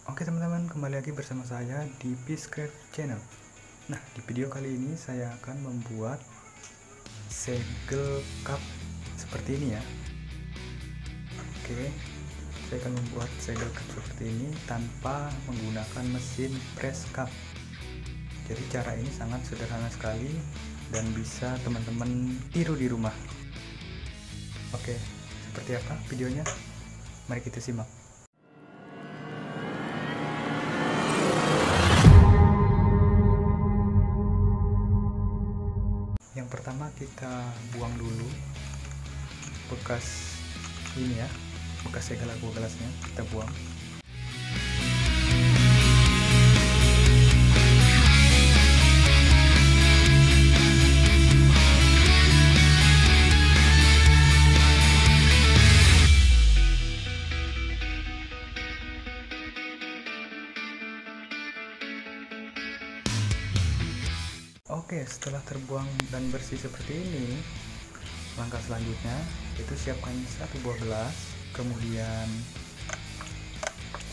Oke teman-teman, kembali lagi bersama saya di Peacecraft Channel. Nah, di video kali ini saya akan membuat segel cup seperti ini ya. Oke, saya akan membuat segel cup seperti ini tanpa menggunakan mesin press cup. Jadi cara ini sangat sederhana sekali dan bisa teman-teman tiru di rumah. Oke, seperti apa videonya? Mari kita simak. Yang pertama kita buang dulu bekas ini ya, bekas segel aqua gelasnya kita buang. Oke, setelah terbuang dan bersih seperti ini, langkah selanjutnya itu siapkan satu buah gelas, kemudian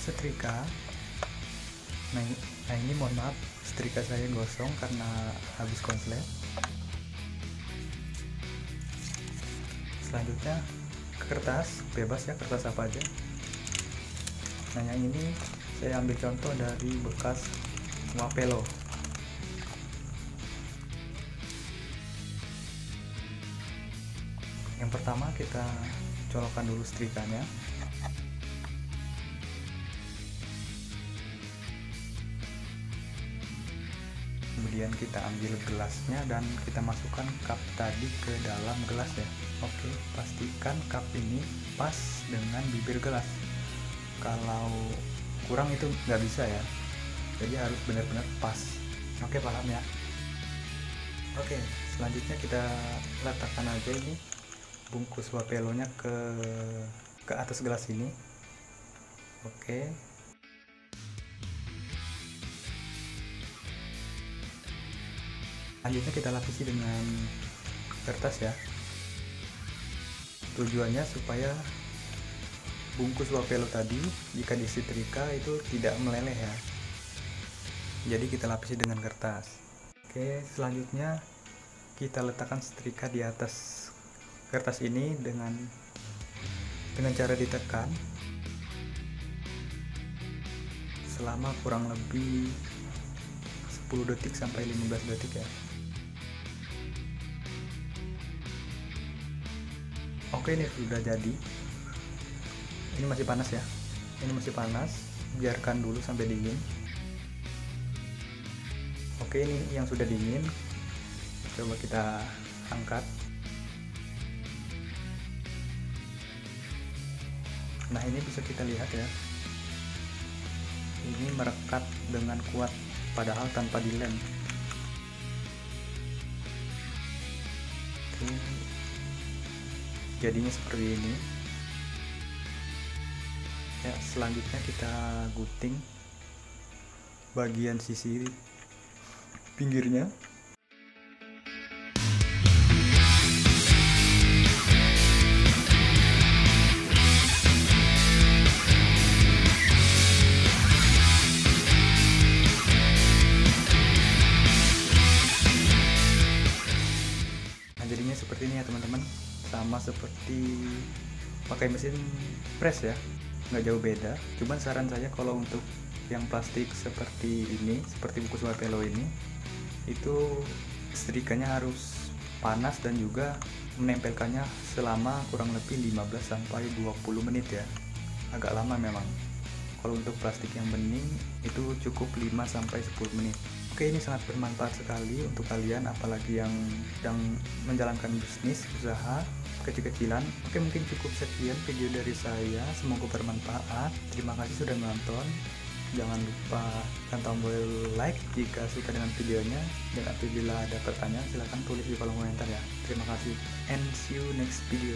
setrika. Nah ini mohon maaf, setrika saya gosong karena habis konslet. Selanjutnya kertas, bebas ya, kertas apa aja. Nah yang ini saya ambil contoh dari bekas Wapelo. Yang pertama kita colokkan dulu setrikanya. Kemudian kita ambil gelasnya dan kita masukkan cup tadi ke dalam gelas ya. Oke, pastikan cup ini pas dengan bibir gelas. Kalau kurang itu nggak bisa ya. Jadi harus benar-benar pas. Oke, paham ya? Oke, selanjutnya kita letakkan aja ini bungkus wapelonya ke atas gelas ini. Oke, selanjutnya kita lapisi dengan kertas ya. Tujuannya supaya bungkus wapelo tadi jika disetrika itu tidak meleleh ya. Jadi kita lapisi dengan kertas. Oke, selanjutnya kita letakkan setrika di atas kertas ini dengan cara ditekan selama kurang lebih 10 detik sampai 15 detik ya. Oke, ini sudah jadi. Ini masih panas ya. Ini masih panas, biarkan dulu sampai dingin. Oke, ini yang sudah dingin. Coba kita angkat. Nah ini bisa kita lihat ya, ini merekat dengan kuat padahal tanpa dilem. Oke, jadinya seperti ini ya. Selanjutnya kita gunting bagian sisi pinggirnya. Jadinya seperti ini ya teman-teman, sama seperti pakai mesin press ya, nggak jauh beda. Cuman saran saya kalau untuk yang plastik seperti ini, seperti bungkus wapelo ini, itu setrikanya harus panas dan juga menempelkannya selama kurang lebih 15-20 menit ya, agak lama memang. Kalau untuk plastik yang bening itu cukup 5-10 menit. Oke, ini sangat bermanfaat sekali untuk kalian, apalagi yang sedang menjalankan bisnis, usaha kecil-kecilan. Oke, mungkin cukup sekian video dari saya, semoga bermanfaat. Terima kasih sudah menonton. Jangan lupa tekan tombol like jika suka dengan videonya, dan apabila ada pertanyaan silahkan tulis di kolom komentar ya. Terima kasih and see you next video.